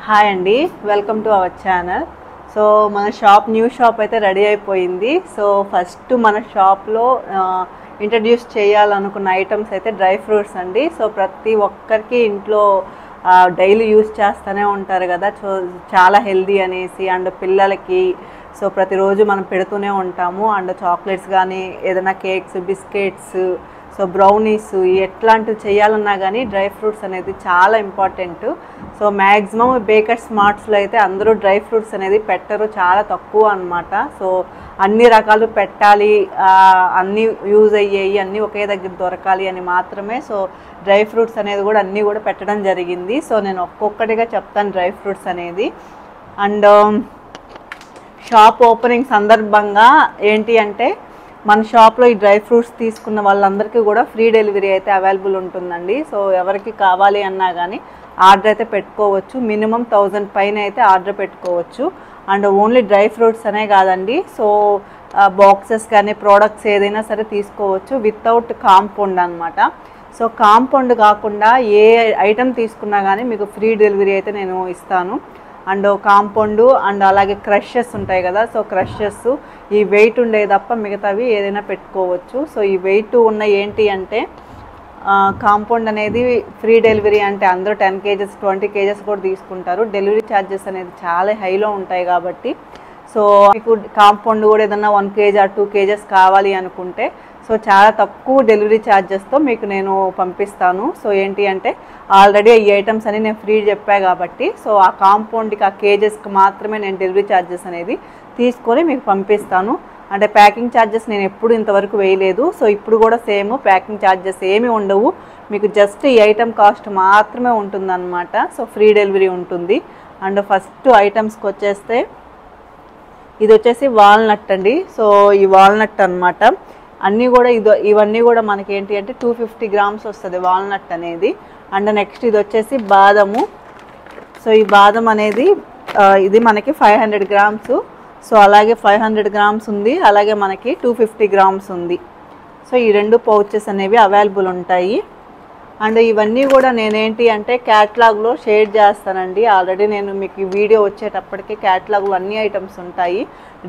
Hi అండి, welcome to our channel. So మన shop new shop అయితే రెడీ అయిపోయింది. సో ఫస్ట్ మన షాప్లో ఇంట్రడ్యూస్ చేయాలనుకున్న ఐటమ్స్ అయితే డ్రై ఫ్రూట్స్ అండి. సో ప్రతి ఒక్కరికి ఇంట్లో డైలీ యూస్ చేస్తూనే ఉంటారు కదా. సో చాలా హెల్దీ అనేసి అండ్ పిల్లలకి సో ప్రతిరోజు మనం పెడుతూనే ఉంటాము. అండ్ చాక్లెట్స్ కానీ ఏదైనా కేక్స్, బిస్కెట్స్, సో బ్రౌనీస్ ఎట్లాంటివి చేయాలన్నా కానీ డ్రై ఫ్రూట్స్ అనేది చాలా ఇంపార్టెంట్. సో మ్యాక్సిమం బేకర్ స్మార్ట్స్లో అయితే అందరూ డ్రై ఫ్రూట్స్ అనేది పెట్టరు, చాలా తక్కువ అనమాట. సో అన్ని రకాలు పెట్టాలి, అన్నీ యూజ్ అయ్యేవి, అన్నీ ఒకే దగ్గర దొరకాలి అని మాత్రమే సో డ్రై ఫ్రూట్స్ అనేది కూడా అన్నీ కూడా పెట్టడం జరిగింది. సో నేను ఒక్కొక్కటిగా చెప్తాను డ్రై ఫ్రూట్స్ అనేది. అండ్ షాప్ ఓపెనింగ్ సందర్భంగా ఏంటి అంటే మన షాప్లో ఈ డ్రై ఫ్రూట్స్ తీసుకున్న వాళ్ళందరికీ కూడా ఫ్రీ డెలివరీ అయితే అవైలబుల్ ఉంటుందండి. సో ఎవరికి కావాలి అన్నా కానీ ఆర్డర్ అయితే పెట్టుకోవచ్చు. మినిమం 1000 పైన అయితే ఆర్డర్ పెట్టుకోవచ్చు. అండ్ ఓన్లీ డ్రై ఫ్రూట్స్ అనే కాదండి, సో బాక్సెస్ కానీ ప్రోడక్ట్స్ ఏదైనా సరే తీసుకోవచ్చు వితౌట్ కాంపౌండ్ అనమాట. సో కాంపౌండ్ కాకుండా ఏ ఐటెం తీసుకున్నా కానీ మీకు ఫ్రీ డెలివరీ అయితే నేను ఇస్తాను. అండ్ కాంపౌండ్ అండ్ అలాగే క్రషెస్ ఉంటాయి కదా, సో క్రషెస్ ఈ వెయిట్ ఉండే తప్ప మిగతావి ఏదైనా పెట్టుకోవచ్చు. సో ఈ వెయిట్ ఉన్న ఏంటి అంటే కాంపౌండ్ అనేది ఫ్రీ డెలివరీ అంటే అందరూ 10 kgs 20 kgs కూడా తీసుకుంటారు. డెలివరీ ఛార్జెస్ అనేది చాలా హైలో ఉంటాయి కాబట్టి సో మీకు కాంపౌండ్ కూడా ఏదన్నా 1 kg or 2 kgs కావాలి అనుకుంటే సో చాలా తక్కువ డెలివరీ ఛార్జెస్తో మీకు నేను పంపిస్తాను. సో ఏంటి అంటే ఆల్రెడీ ఈ ఐటమ్స్ అని నేను ఫ్రీ చెప్పా కాబట్టి సో ఆ కాంపౌండ్కి ఆ కేజెస్కి మాత్రమే నేను డెలివరీ ఛార్జెస్ అనేది తీసుకొని మీకు పంపిస్తాను. అంటే ప్యాకింగ్ ఛార్జెస్ నేను ఎప్పుడు ఇంతవరకు వేయలేదు. సో ఇప్పుడు కూడా సేమ్ ప్యాకింగ్ ఛార్జెస్ ఏమీ ఉండవు, మీకు జస్ట్ ఈ ఐటమ్ కాస్ట్ మాత్రమే ఉంటుందన్నమాట. సో ఫ్రీ డెలివరీ ఉంటుంది. అండ్ ఫస్ట్ ఐటమ్స్కి వచ్చేస్తే ఇది వచ్చేసి వాల్నట్ అండి. సో ఈ వాల్నట్ అనమాట అన్నీ కూడా ఇవన్నీ కూడా మనకి ఏంటి అంటే 250 grams వస్తుంది వాల్నట్ అనేది. అండ్ నెక్స్ట్ ఇది వచ్చేసి బాదము. సో ఈ బాదం అనేది ఇది మనకి 500 grams. సో అలాగే 500 grams ఉంది, అలాగే మనకి 250 grams ఉంది. సో ఈ 2 పౌచెస్ అనేవి అవైలబుల్ ఉంటాయి. అండ్ ఇవన్నీ కూడా నేనేంటి అంటే క్యాటలాగ్లో షేర్ చేస్తానండి. ఆల్రెడీ నేను మీకు ఈ వీడియో వచ్చేటప్పటికి క్యాటలాగ్లో అన్ని ఐటమ్స్ ఉంటాయి.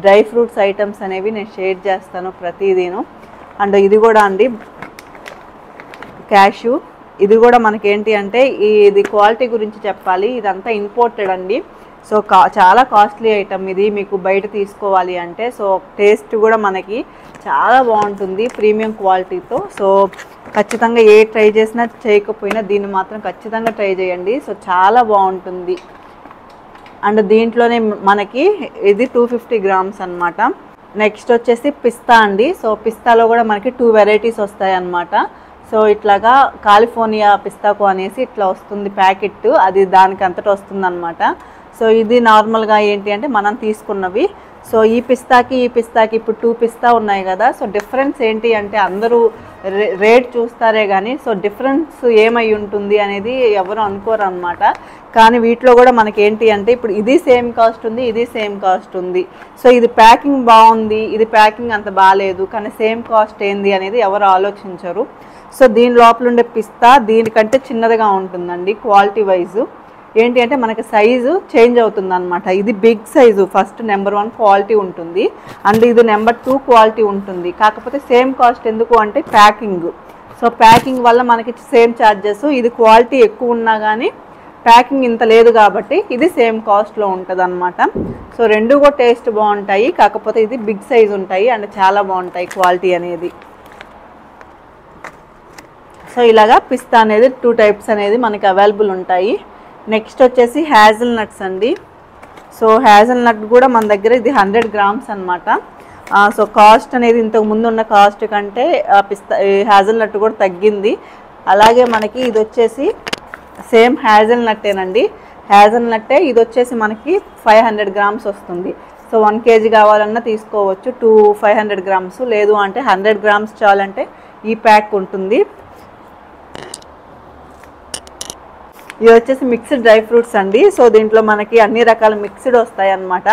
డ్రై ఫ్రూట్స్ ఐటమ్స్ అనేవి నేను షేర్ చేస్తాను ప్రతిదీను. అండ్ ఇది కూడా అండి క్యాష్యూ, ఇది కూడా మనకేంటి అంటే ఇది క్వాలిటీ గురించి చెప్పాలి, ఇదంతా ఇంపోర్టెడ్ అండి. సో చాలా కాస్ట్లీ ఐటమ్ ఇది, మీకు బయట తీసుకోవాలి అంటే. సో టేస్ట్ కూడా మనకి చాలా బాగుంటుంది ప్రీమియం క్వాలిటీతో. సో ఖచ్చితంగా ఏ ట్రై చేసినా చేయకపోయినా దీన్ని మాత్రం ఖచ్చితంగా ట్రై చేయండి. సో చాలా బాగుంటుంది. అండ్ దీంట్లోనే మనకి ఇది 250 grams అనమాట. నెక్స్ట్ వచ్చేసి పిస్తా అండి. సో పిస్తాలో కూడా మనకి 2 వెరైటీస్ వస్తాయి అన్నమాట. సో ఇట్లాగా కాలిఫోర్నియా పిస్తాకో అనేసి ఇట్లా వస్తుంది ప్యాకెట్, అది దానికి అంతటా వస్తుంది అనమాట. సో ఇది నార్మల్గా ఏంటి అంటే మనం తీసుకున్నవి. సో ఈ పిస్తాకి ఇప్పుడు 2 పిస్తా ఉన్నాయి కదా. సో డిఫరెన్స్ ఏంటి అంటే అందరూ రేట్ చూస్తారే కానీ సో డిఫరెన్స్ ఏమై ఉంటుంది అనేది ఎవరు అనుకోరు అనమాట. కానీ వీటిలో కూడా మనకి ఏంటి అంటే ఇప్పుడు ఇది సేమ్ కాస్ట్ ఉంది, ఇది సేమ్ కాస్ట్ ఉంది. సో ఇది ప్యాకింగ్ బాగుంది, ఇది ప్యాకింగ్ అంత బాగాలేదు, కానీ సేమ్ కాస్ట్ ఏంది అనేది ఎవరు ఆలోచించరు. సో దీని లోపల ఉండే పిస్తా దీనికంటే చిన్నదిగా ఉంటుందండి క్వాలిటీ వైజు. ఏంటి అంటే మనకి సైజు చేంజ్ అవుతుంది అనమాట. ఇది big size, first number 1 quality ఉంటుంది అండ్ ఇది నెంబర్ 2 క్వాలిటీ ఉంటుంది. కాకపోతే సేమ్ కాస్ట్ ఎందుకు అంటే ప్యాకింగ్. సో ప్యాకింగ్ వల్ల మనకి సేమ్ ఛార్జెస్, ఇది క్వాలిటీ ఎక్కువ ఉన్నా కానీ ప్యాకింగ్ ఇంత లేదు కాబట్టి ఇది సేమ్ కాస్ట్లో ఉంటుంది అనమాట. సో 2 కూడా టేస్ట్ బాగుంటాయి, కాకపోతే ఇది బిగ్ సైజ్ ఉంటాయి అండ్ చాలా బాగుంటాయి క్వాలిటీ అనేది. సో ఇలాగా పిస్తా అనేది 2 టైప్స్ అనేది మనకి అవైలబుల్ ఉంటాయి. నెక్స్ట్ వచ్చేసి హ్యాజల్ నట్స్ అండి. సో హ్యాజల్ నట్ కూడా మన దగ్గర ఇది 100 grams అనమాట. సో కాస్ట్ అనేది ఇంతకు ముందు ఉన్న కాస్ట్ కంటే పిస్తా హ్యాజల్ నట్ కూడా తగ్గింది. అలాగే మనకి ఇది వచ్చేసి సేమ్ హ్యాజల్ నట్టేనండి, హ్యాజల్ నట్టే. ఇది వచ్చేసి మనకి 500 grams వస్తుంది. సో 1 kg కావాలన్నా తీసుకోవచ్చు, 500 grams, లేదు అంటే 100 grams చాలంటే ఈ ప్యాక్ ఉంటుంది. ఇది వచ్చేసి మిక్స్డ్ డ్రై ఫ్రూట్స్ అండి. సో దీంట్లో మనకి అన్ని రకాల మిక్స్డ్ వస్తాయి అన్నమాట.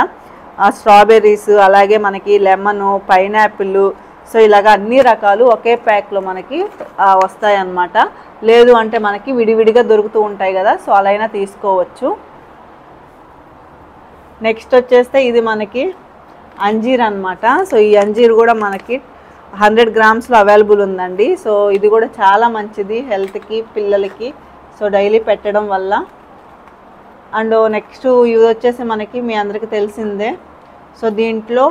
స్ట్రాబెర్రీస్, అలాగే మనకి లెమన్, పైనాపిల్, సో ఇలాగ అన్ని రకాలు ఒకే ప్యాక్లో మనకి వస్తాయి అన్నమాట. లేదు అంటే మనకి విడివిడిగా దొరుకుతూ ఉంటాయి కదా, సో అలా అయినా తీసుకోవచ్చు. నెక్స్ట్ వచ్చేస్తే ఇది మనకి అంజీర్ అనమాట. సో ఈ అంజీర్ కూడా మనకి 100 గ్రామ్స్లో అవైలబుల్ ఉందండి. సో ఇది కూడా చాలా మంచిది హెల్త్కి, పిల్లలకి. సో డైలీ పెట్టడం వల్ల. అండ్ నెక్స్ట్ ఇది వచ్చేసి మనకి మీ అందరికీ తెలిసిందే. సో దీంట్లో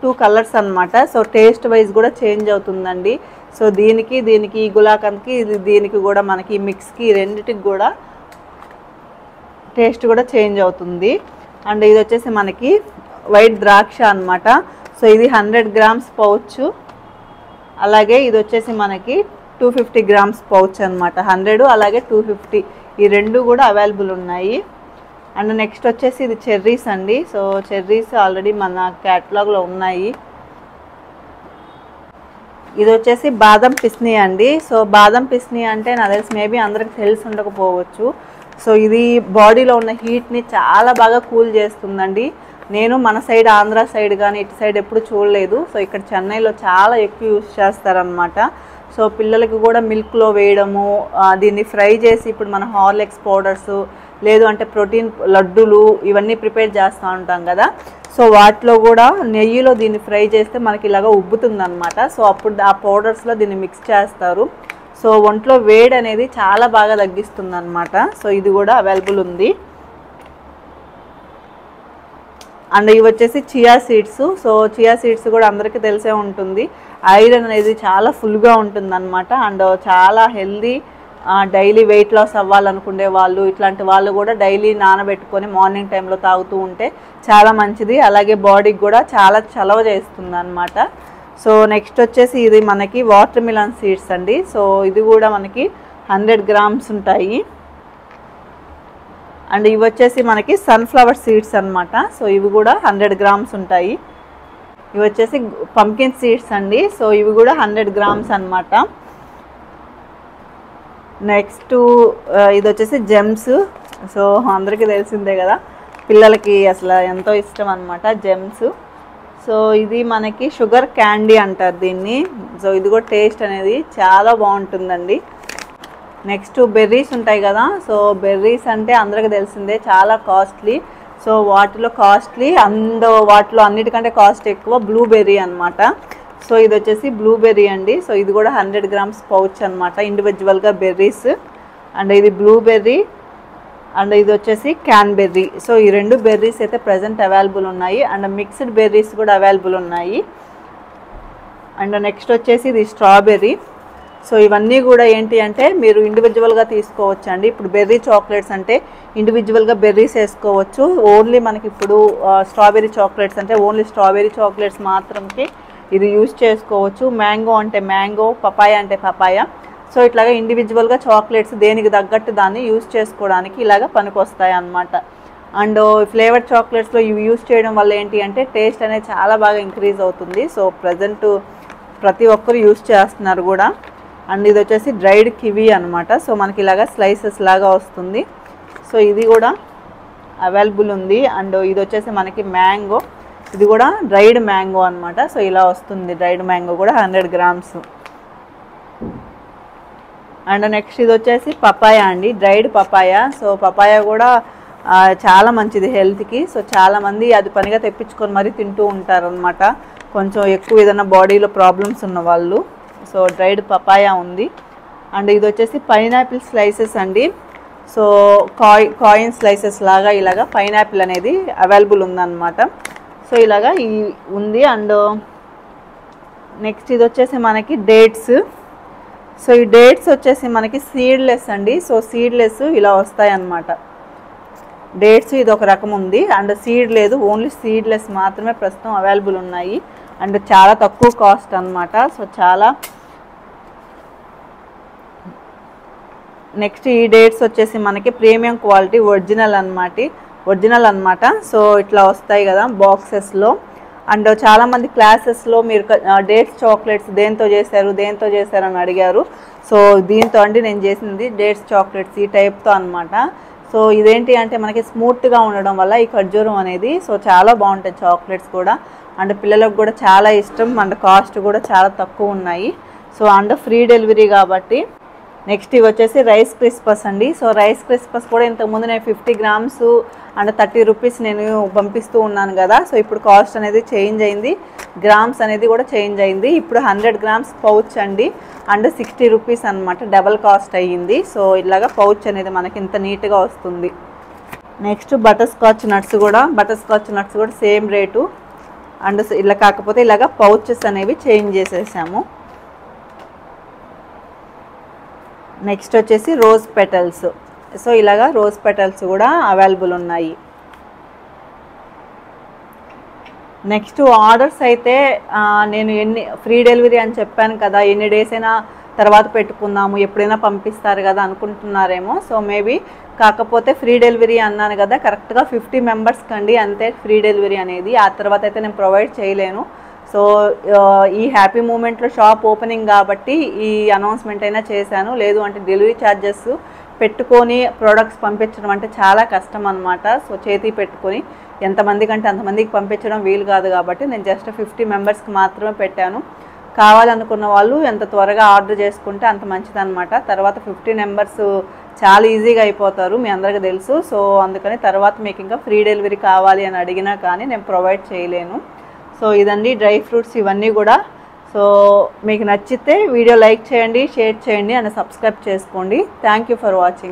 టూ కలర్స్ అనమాట. సో టేస్ట్ వైజ్ కూడా చేంజ్ అవుతుందండి. సో దీనికి గులాకంద్కి దీనికి కూడా మనకి మిక్స్కి రెండిటికి కూడా టేస్ట్ కూడా చేంజ్ అవుతుంది. అండ్ ఇది వచ్చేసి మనకి వైట్ ద్రాక్ష అనమాట. సో ఇది 100 గ్రామ్స్ పౌచ్. అలాగే ఇది వచ్చేసి మనకి 250 గ్రామ్స్ పౌచ్ అనమాట. 100 అలాగే 250 ఈ రెండు కూడా అవైలబుల్ ఉన్నాయి. అండ్ నెక్స్ట్ వచ్చేసి ఇది చెర్రీస్ అండి. సో చెర్రీస్ ఆల్రెడీ మన క్యాటలాగ్లో ఉన్నాయి. ఇది వచ్చేసి బాదం పిస్నీ అండి. సో బాదం పిస్నీ అంటే నాకు తెలిసి మేబీ అందరికి తెలిసి ఉండకపోవచ్చు. సో ఇది బాడీలో ఉన్న హీట్ని చాలా బాగా కూల్ చేస్తుందండి. నేను మన సైడ్ ఆంధ్ర సైడ్ కానీ ఇటు సైడ్ ఎప్పుడు చూడలేదు. సో ఇక్కడ చెన్నైలో చాలా ఎక్కువ యూస్ చేస్తారనమాట. సో పిల్లలకి కూడా మిల్క్లో వేయడము, దీన్ని ఫ్రై చేసి ఇప్పుడు మన హార్లిక్స్ పౌడర్స్ లేదు అంటే ప్రోటీన్ లడ్డూలు ఇవన్నీ ప్రిపేర్ చేస్తూ ఉంటాం కదా. సో వాటిలో కూడా నెయ్యిలో దీన్ని ఫ్రై చేస్తే మనకి ఇలాగ ఉబ్బుతుంది అనమాట. సో అప్పుడు ఆ పౌడర్స్లో దీన్ని మిక్స్ చేస్తారు. సో ఒంట్లో వేడి అనేది చాలా బాగా తగ్గిస్తుంది అనమాట. సో ఇది కూడా అవైలబుల్ ఉంది. అండ్ ఇవి వచ్చేసి chia seeds. So chia seeds కూడా అందరికీ తెలిసే ఉంటుంది. ఐరన్ అనేది చాలా ఫుల్గా ఉంటుంది అనమాట. అండ్ చాలా హెల్దీ. డైలీ వెయిట్ లాస్ అవ్వాలనుకునే వాళ్ళు, ఇట్లాంటి వాళ్ళు కూడా డైలీ నానబెట్టుకొని మార్నింగ్ టైంలో తాగుతూ ఉంటే చాలా మంచిది. అలాగే బాడీకి కూడా చాలా చలవ చేస్తుంది అనమాట. సో నెక్స్ట్ వచ్చేసి ఇది మనకి వాటర్ మిలన్ సీడ్స్ అండి. సో ఇది కూడా మనకి 100 గ్రామ్స్ ఉంటాయి. అండ్ ఇవి వచ్చేసి మనకి సన్ఫ్లవర్ సీడ్స్ అనమాట. సో ఇవి కూడా 100 గ్రామ్స్ ఉంటాయి. ఇవి వచ్చేసి పంకిన్ సీడ్స్ అండి. సో ఇవి కూడా 100 గ్రామ్స్ అనమాట. నెక్స్ట్ ఇది వచ్చేసి జెమ్స్. సో అందరికీ తెలిసిందే కదా, పిల్లలకి అసలు ఎంతో ఇష్టం అనమాట జెమ్స్. సో ఇది మనకి షుగర్ క్యాండీ అంటారు దీన్ని. సో ఇది కూడా టేస్ట్ అనేది చాలా బాగుంటుందండి. నెక్స్ట్ బెర్రీస్ ఉంటాయి కదా. సో బెర్రీస్ అంటే అందరికీ తెలిసిందే చాలా కాస్ట్లీ. సో వాటిలో కాస్ట్లీ అండ్ వాటిలో అన్నిటికంటే కాస్ట్ ఎక్కువ బ్లూబెర్రీ అనమాట. సో ఇది వచ్చేసి బ్లూబెర్రీ అండి. సో ఇది కూడా 100 గ్రామ్స్ పౌచ్ అనమాట, ఇండివిజువల్గా బెర్రీస్. అండ్ ఇది బ్లూబెర్రీ అండ్ ఇది వచ్చేసి క్యాన్బెర్రీ. సో ఈ రెండు బెర్రీస్ అయితే ప్రజెంట్ అవైలబుల్ ఉన్నాయి. అండ్ మిక్స్డ్ బెర్రీస్ కూడా అవైలబుల్ ఉన్నాయి. అండ్ నెక్స్ట్ వచ్చేసి ఇది స్ట్రాబెర్రీ. సో ఇవన్నీ కూడా ఏంటి అంటే మీరు ఇండివిజువల్గా తీసుకోవచ్చు అండి. ఇప్పుడు బెర్రీ చాక్లెట్స్ అంటే ఇండివిజువల్గా బెర్రీస్ వేసుకోవచ్చు. ఓన్లీ మనకి ఇప్పుడు స్ట్రాబెర్రీ చాక్లెట్స్ అంటే ఓన్లీ స్ట్రాబెర్రీ చాక్లెట్స్ మాత్రంకి ఇది యూజ్ చేసుకోవచ్చు. మ్యాంగో అంటే మ్యాంగో, పపాయ అంటే పపాయ. సో ఇట్లాగా ఇండివిజువల్గా చాక్లెట్స్ దేనికి తగ్గట్టు దాన్ని యూజ్ చేసుకోవడానికి ఇలాగ పనికొస్తాయి అన్నమాట. అండ్ ఫ్లేవర్డ్ చాక్లెట్స్లో ఇవి యూజ్ చేయడం వల్ల ఏంటి అంటే టేస్ట్ అనేది చాలా బాగా ఇంక్రీజ్ అవుతుంది. సో ప్రజెంట్ ప్రతి ఒక్కరు యూజ్ చేస్తున్నారు కూడా. అండ్ ఇది వచ్చేసి డ్రైడ్ కివీ అనమాట. సో మనకి ఇలాగా స్లైసెస్ లాగా వస్తుంది. సో ఇది కూడా అవైలబుల్ ఉంది. అండ్ ఇది వచ్చేసి మనకి మ్యాంగో. ఇది కూడా డ్రైడ్ మ్యాంగో అనమాట. సో ఇలా వస్తుంది డ్రైడ్ మ్యాంగో కూడా 100 గ్రామ్స్. అండ్ నెక్స్ట్ ఇది వచ్చేసి పపాయ అండి, డ్రైడ్ పపాయ. సో పపాయ కూడా చాలా మంచిది హెల్త్కి. సో చాలామంది అది పనిగా తెప్పించుకొని మరీ తింటూ ఉంటారనమాట, కొంచెం ఎక్కువ ఏదైనా బాడీలో ప్రాబ్లమ్స్ ఉన్న వాళ్ళు. సో డ్రైడ్ పపాయ ఉంది. అండ్ ఇది వచ్చేసి పైనాపిల్ స్లైసెస్ అండి. సో కాయిన్ స్లైసెస్ లాగా ఇలాగా పైనాపిల్ అనేది అవైలబుల్ ఉందన్నమాట. సో ఇలాగా ఈ ఉంది. అండ్ నెక్స్ట్ ఇది వచ్చేసి మనకి డేట్స్. సో ఈ డేట్స్ వచ్చేసి మనకి సీడ్లెస్ అండి. సో సీడ్లెస్ ఇలా వస్తాయి అన్నమాట. డేట్స్ ఇది ఒక రకం ఉంది. అండ్ సీడ్ లేదు, ఓన్లీ సీడ్లెస్ మాత్రమే ప్రస్తుతం అవైలబుల్ ఉన్నాయి. అండ్ చాలా తక్కువ కాస్ట్ అన్నమాట. సో చాలా నెక్స్ట్ ఈ డేట్స్ వచ్చేసి మనకి ప్రీమియం క్వాలిటీ ఒరిజినల్ అన్నమాట. సో ఇట్లా వస్తాయి కదా బాక్సెస్లో. అండ్ చాలామంది క్లాసెస్లో మీరు డేట్స్ చాక్లెట్స్ దేంతో చేశారు అని అడిగారు. సో దీంతో అండి నేను చేసింది డేట్స్ చాక్లెట్స్ ఈ టైప్తో అన్నమాట. సో ఇదేంటి అంటే మనకి స్మూత్గా ఉండడం వల్ల ఈ ఖర్జూరం అనేది సో చాలా బాగుంటాయి చాక్లెట్స్ కూడా. అండ్ పిల్లలకు కూడా చాలా ఇష్టం. అండ్ కాస్ట్ కూడా చాలా తక్కువ ఉన్నాయి. సో అండ్ ఫ్రీ డెలివరీ కాబట్టి నెక్స్ట్ ఇవి వచ్చేసి రైస్ క్రిస్పస్ అండి. సో రైస్ క్రిస్పస్ కూడా ఇంతకుముందు నేను 50 గ్రామ్స్ అండ్ 30 రూపీస్ నేను పంపిస్తూ ఉన్నాను కదా. సో ఇప్పుడు కాస్ట్ అనేది చేంజ్ అయింది, గ్రామ్స్ అనేది కూడా చేంజ్ అయింది. ఇప్పుడు 100 గ్రామ్స్ పౌచ్ అండి అండ్ 60 రూపీస్ అనమాట, డబల్ కాస్ట్ అయ్యింది. సో ఇలాగా పౌచ్ అనేది మనకి ఇంత నీట్గా వస్తుంది. నెక్స్ట్ బటర్ స్కాచ్ నట్స్ కూడా సేమ్ రేటు అండ్ ఇలా కాకపోతే ఇలాగా పౌచెస్ అనేవి చేంజ్ చేసేసాము. నెక్స్ట్ వచ్చేసి రోజ్ పెటల్స్. సో ఇలాగా రోజ్ పెటల్స్ కూడా అవైలబుల్ ఉన్నాయి. నెక్స్ట్ ఆర్డర్స్ అయితే నేను ఫ్రీ డెలివరీ అని చెప్పాను కదా, ఎన్ని డేస్ అయినా తర్వాత పెట్టుకుందాము, ఎప్పుడైనా పంపిస్తారు కదా అనుకుంటున్నారేమో. సో మేబీ కాకపోతే ఫ్రీ డెలివరీ అన్నాను కదా, కరెక్ట్గా 50 మెంబర్స్కి అండి అంతే ఫ్రీ డెలివరీ అనేది. ఆ తర్వాత అయితే నేను ప్రొవైడ్ చేయలేను. సో ఈ హ్యాపీ మూమెంట్లో షాప్ ఓపెనింగ్ కాబట్టి ఈ అనౌన్స్మెంట్ అయినా చేశాను. లేదు అంటే డెలివరీ ఛార్జెస్ పెట్టుకొని ప్రోడక్ట్స్ పంపించడం అంటే చాలా కష్టం అనమాట. సో చేతి పెట్టుకొని ఎంతమందికి అంటే అంతమందికి పంపించడం వీలు కాదు కాబట్టి నేను జస్ట్ 50 మెంబర్స్కి మాత్రమే పెట్టాను. కావాలనుకున్న వాళ్ళు ఎంత త్వరగా ఆర్డర్ చేసుకుంటే అంత మంచిదన్నమాట. తర్వాత 50 మెంబర్స్ చాలా ఈజీగా అయిపోతారు, మీ అందరికీ తెలుసు. సో అందుకని తర్వాత మీకు ఇంకా ఫ్రీ డెలివరీ కావాలి అని అడిగినా కానీ నేను ప్రొవైడ్ చేయలేను. సో ఇదండి డ్రై ఫ్రూట్స్ ఇవన్నీ కూడా. సో మీకు నచ్చితే వీడియో లైక్ చేయండి, షేర్ చేయండి అండ్ సబ్స్క్రైబ్ చేసుకోండి. Thank you for watching.